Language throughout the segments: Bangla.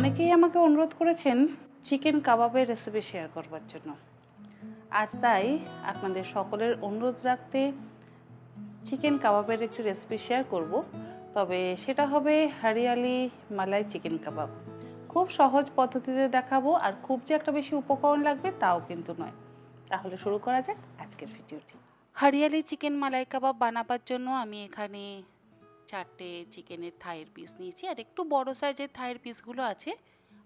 অনেকেই আমাকে অনুরোধ করেছেন চিকেন কাবাবের রেসিপি শেয়ার করবার জন্য। আজ তাই আপনাদের সকলের অনুরোধ রাখতে চিকেন কাবাবের একটি রেসিপি শেয়ার করব, তবে সেটা হবে হরিয়ালি মালাই চিকেন কাবাব। খুব সহজ পদ্ধতিতে দেখাবো, আর খুব যে একটা বেশি উপকরণ লাগবে তাও কিন্তু নয়। তাহলে শুরু করা যাক আজকের ভিডিওটি। হরিয়ালি চিকেন মালাই কাবাব বানাবার জন্য আমি এখানে 4টে চিকেনের থাইয়ের পিস নিয়েছি, আর একটু বড় সাইজের থাইয়ের পিসগুলো আছে।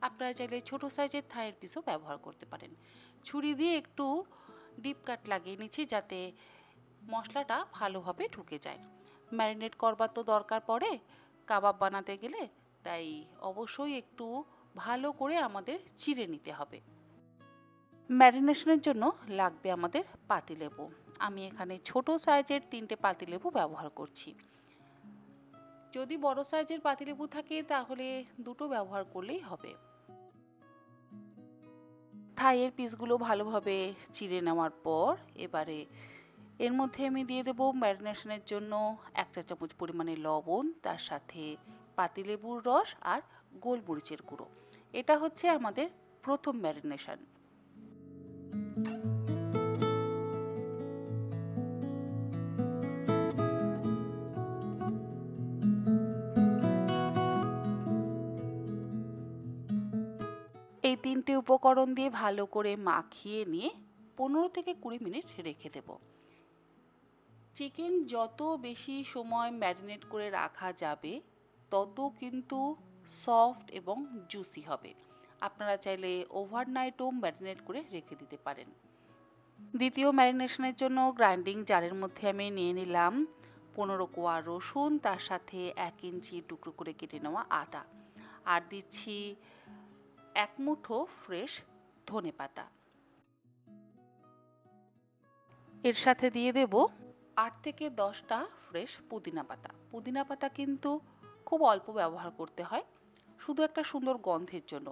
আপনারা চাইলে ছোট সাইজের থাইয়ের পিসও ব্যবহার করতে পারেন। ছুরি দিয়ে একটু ডিপ কাট লাগিয়ে নিচ্ছি যাতে মশলাটা ভালোভাবে ঢুকে যায়। ম্যারিনেট করবার তো দরকার পড়ে কাবাব বানাতে গেলে, তাই অবশ্যই একটু ভালো করে আমাদের চিড়ে নিতে হবে। ম্যারিনেশনের জন্য লাগবে আমাদের পাতিলেবু। আমি এখানে ছোট সাইজের 3টে পাতিলেবু ব্যবহার করছি। যদি বড় সাইজের পাতিলেবু থাকে তাহলে 2টো ব্যবহার করলেই হবে। থাইয়ের পিসগুলো ভালোভাবে চিড়ে নেওয়ার পর এবারে এর মধ্যে আমি দিয়ে দেব ম্যারিনেশনের জন্য 1 চা চামচ পরিমাণে লবণ, তার সাথে পাতিলেবুর রস আর গোলমরিচের গুঁড়ো। এটা হচ্ছে আমাদের প্রথম ম্যারিনেশন। এই 3টে উপকরণ দিয়ে ভালো করে মাখিয়ে নিয়ে 15 থেকে 20 মিনিট রেখে দেব। চিকেন যত বেশি সময় ম্যারিনেট করে রাখা যাবে তত কিন্তু সফট এবং জুসি হবে। আপনারা চাইলে ওভারনাইটও ম্যারিনেট করে রেখে দিতে পারেন। দ্বিতীয় ম্যারিনেশনের জন্য গ্রাইন্ডিং জারের মধ্যে আমি নিয়ে নিলাম 15 কোয়া রসুন, তার সাথে 1 ইঞ্চি টুকরো করে কেটে নেওয়া আদা, আর দিচ্ছি 1 মুঠো ফ্রেশ ধনেপাতা। এর সাথে দিয়ে দেব 8 থেকে 10টা ফ্রেশ পুদিনা পাতা। পুদিনা পাতা কিন্তু খুব অল্প ব্যবহার করতে হয়, শুধু একটা সুন্দর গন্ধের জন্য।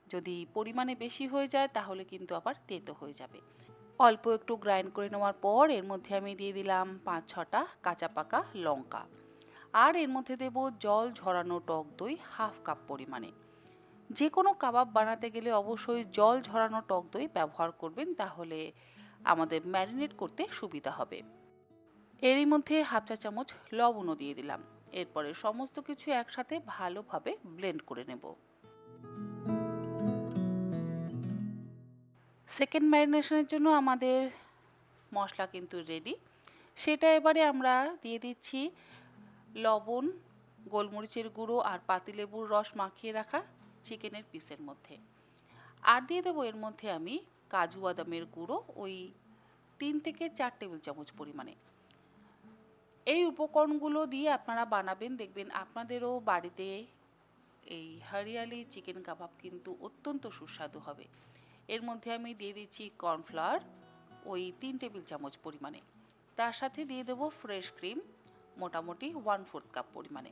যদি পরিমাণে বেশি হয়ে যায় তাহলে কিন্তু আবার তেতো হয়ে যাবে। অল্প একটু গ্রাইন্ড করে নেওয়ার পর এর মধ্যে আমি দিয়ে দিলাম 5-6টা কাঁচা পাকা লঙ্কা, আর এর মধ্যে দেব জল ঝরানো টক দই 1/2 কাপ পরিমাণে। যে কোনো কাবাব বানাতে গেলে অবশ্যই জল ঝরানো টক দই ব্যবহার করবেন, তাহলে আমাদের ম্যারিনেট করতে সুবিধা হবে। এরই মধ্যে 1/2 চা চামচ লবণও দিয়ে দিলাম। এরপরে সমস্ত কিছু একসাথে ভালোভাবে ব্লেন্ড করে নেব। সেকেন্ড ম্যারিনেশনের জন্য আমাদের মশলা কিন্তু রেডি। সেটা এবারে আমরা দিয়ে দিচ্ছি লবণ, গোলমরিচের গুঁড়ো আর পাতিলেবুর রস মাখিয়ে রাখা চিকেনের পিসের মধ্যে। আর দিয়ে দেবো এর মধ্যে আমি কাজু বাদামের গুঁড়ো ওই 3 থেকে 4 টেবিল চামচ পরিমাণে। এই উপকরণগুলো দিয়ে আপনারা বানাবেন, দেখবেন আপনাদেরও বাড়িতে এই হরিয়ালি চিকেন কাবাব কিন্তু অত্যন্ত সুস্বাদু হবে। এর মধ্যে আমি দিয়ে দিচ্ছি কর্নফ্লাওয়ার ওই 3 টেবিল চামচ পরিমাণে, তার সাথে দিয়ে দেবো ফ্রেশ ক্রিম মোটামুটি 1/4 কাপ পরিমাণে।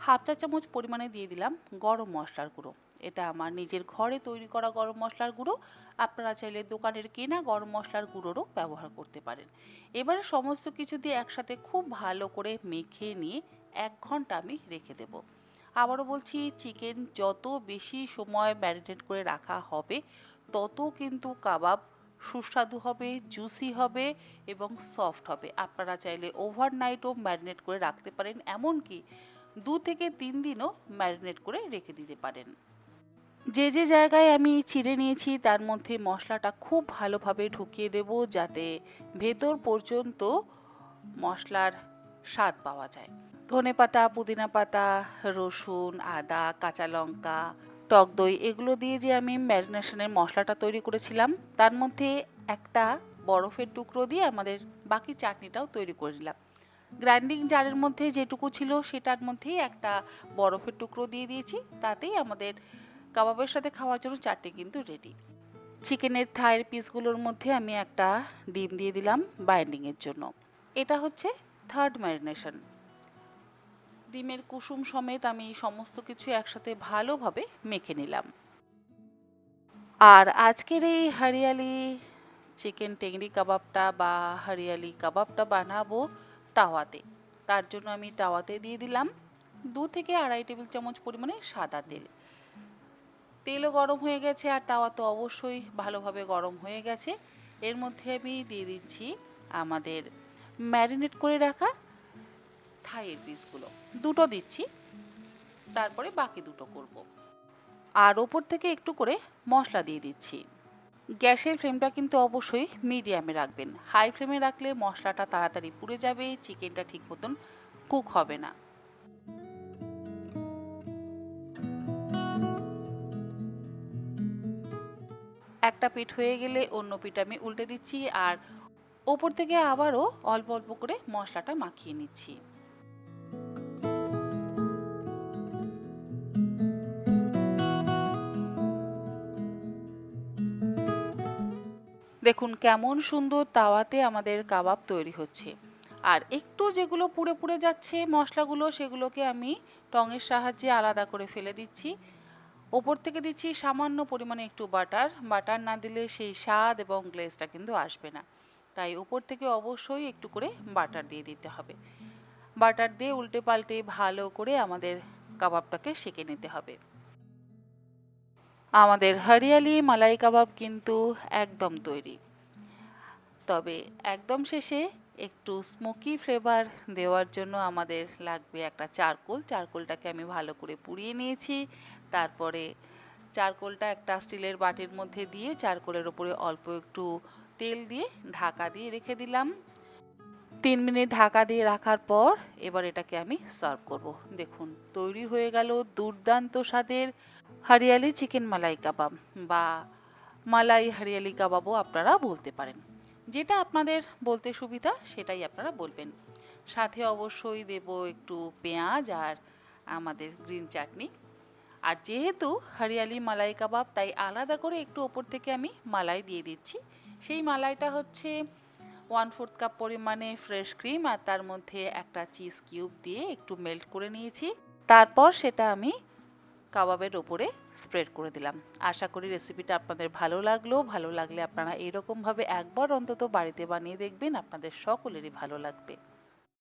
1/2 চা চামচ পরিমাণে দিয়ে দিলাম গরম মশলার গুঁড়ো। এটা আমার নিজের ঘরে তৈরি করা গরম মশলার গুঁড়ো। আপনারা চাইলে দোকানের কেনা গরম মশলার গুঁড়োরও ব্যবহার করতে পারেন। এবারে সমস্ত কিছু দিয়ে একসাথে খুব ভালো করে মেখে নিয়ে 1 ঘন্টা আমি রেখে দেব। আবারও বলছি, চিকেন যত বেশি সময় ম্যারিনেট করে রাখা হবে তত কিন্তু কাবাব সুস্বাদু হবে, জুসি হবে এবং সফট হবে। আপনারা চাইলে ওভারনাইটও ম্যারিনেট করে রাখতে পারেন, এমনকি 2 থেকে 3 দিনও ম্যারিনেট করে রেখে দিতে পারেন। যে যে জায়গায় আমি চিড়ে নিয়েছি তার মধ্যে মশলাটা খুব ভালোভাবে ঢুকিয়ে দেব, যাতে ভেতর পর্যন্ত মশলার স্বাদ পাওয়া যায়। ধনেপাতা, পুদিনা পাতা, রসুন, আদা, কাঁচা লঙ্কা, টক দই এগুলো দিয়ে যে আমি ম্যারিনেশনের মশলাটা তৈরি করেছিলাম তার মধ্যে একটা বরফের টুকরো দিয়ে আমাদের বাকি চাটনিটাও তৈরি করে নিলাম। গ্রাইন্ডিং জারের মধ্যে যেটুকু ছিল সেটার মধ্যেই একটা বরফের টুকরো দিয়ে দিয়েছি, তাতেই আমাদের কাবাবের সাথে খাওয়ার জন্য চাটনি কিন্তু রেডি। চিকেনের থাইয়ের পিসগুলোর মধ্যে আমি একটা ডিম দিয়ে দিলাম বাইন্ডিংয়ের জন্য। এটা হচ্ছে থার্ড ম্যারিনেশন। ডিমের কুসুম সমেত আমি সমস্ত কিছু একসাথে ভালোভাবে মেখে নিলাম। আর আজকের এই হরিয়ালি চিকেন টেংরি কাবাবটা বা হরিয়ালি কাবাবটা বানাবো তাওয়াতে। তার জন্য আমি তাওয়াতে দিয়ে দিলাম 2 থেকে আড়াই টেবিল চামচ পরিমাণে সাদা তেল। তেলও গরম হয়ে গেছে আর তাওয়া তো অবশ্যই ভালোভাবে গরম হয়ে গেছে। এর মধ্যে আমি দিয়ে দিচ্ছি আমাদের ম্যারিনেট করে রাখা থাইয়ের পিসগুলো। দুটো দিচ্ছি, তারপরে বাকি দুটো করব। আর ওপর থেকে একটু করে মশলা দিয়ে দিচ্ছি। গ্যাসের ফ্লেমটা কিন্তু অবশ্যই মিডিয়ামে রাখবেন। হাই ফ্লেমে রাখলে মশলাটা তাড়াতাড়ি পুড়ে যাবে, চিকেনটা ঠিক মতন কুক হবে না। একটা পিঠ হয়ে গেলে অন্য পিঠ আমি উল্টে দিচ্ছি আর ওপর থেকে আবারও অল্প অল্প করে মশলাটা মাখিয়ে নিচ্ছি। দেখুন কেমন সুন্দর তাওয়াতে আমাদের কাবাব তৈরি হচ্ছে। আর একটু যেগুলো পুড়ে পুড়ে যাচ্ছে মশলাগুলো, সেগুলোকে আমি টঙের সাহায্যে আলাদা করে ফেলে দিচ্ছি। ওপর থেকে দিচ্ছি সামান্য পরিমাণে একটু বাটার। বাটার না দিলে সেই স্বাদ এবং গ্লেজটা কিন্তু আসবে না, তাই ওপর থেকে অবশ্যই একটু করে বাটার দিয়ে দিতে হবে। বাটার দিয়ে উল্টে পাল্টে ভালো করে আমাদের কাবাবটাকে সেঁকে নিতে হবে। আমাদের হরিয়ালি মালাই কাবাব কিন্তু একদম তৈরি। তবে একদম শেষে একটু স্মোকি ফ্লেভার দেওয়ার জন্য আমাদের লাগবে একটা চারকোল। চারকোলটাকে আমি ভালো করে পুড়িয়ে নিয়েছি। তারপরে চারকোলটা একটা স্টিলের বাটির মধ্যে দিয়ে চারকোলের ওপরে অল্প একটু তেল দিয়ে ঢাকা দিয়ে রেখে দিলাম। 3 মিনিট ঢাকা দিয়ে রাখার পর এবার এটাকে আমি সার্ভ করব। দেখুন তৈরি হয়ে গেল দুর্দান্ত স্বাদের হরিয়ালি চিকেন মালাই কাবাব, বা মালাই হরিয়ালি কাবাবও আপনারা বলতে পারেন। যেটা আপনাদের বলতে সুবিধা সেটাই আপনারা বলবেন। সাথে অবশ্যই দেব একটু পেঁয়াজ আর আমাদের গ্রিন চাটনি। আর যেহেতু হরিয়ালি মালাই কাবাব, তাই আলাদা করে একটু ওপর থেকে আমি মালাই দিয়ে দিচ্ছি। সেই মালাইটা হচ্ছে 1/4 কাপ পরিমাণে ফ্রেশ ক্রিম, আর তার মধ্যে একটা চিজ কিউব দিয়ে একটু মেল্ট করে নিয়েছি। তারপর সেটা আমি কাবাবের ওপরে স্প্রেড করে দিলাম। আশা করি রেসিপিটা আপনাদের ভালো লাগলো। ভালো লাগলে আপনারা এরকমভাবে একবার অন্তত বাড়িতে বানিয়ে দেখবেন, আপনাদের সকলেরই ভালো লাগবে।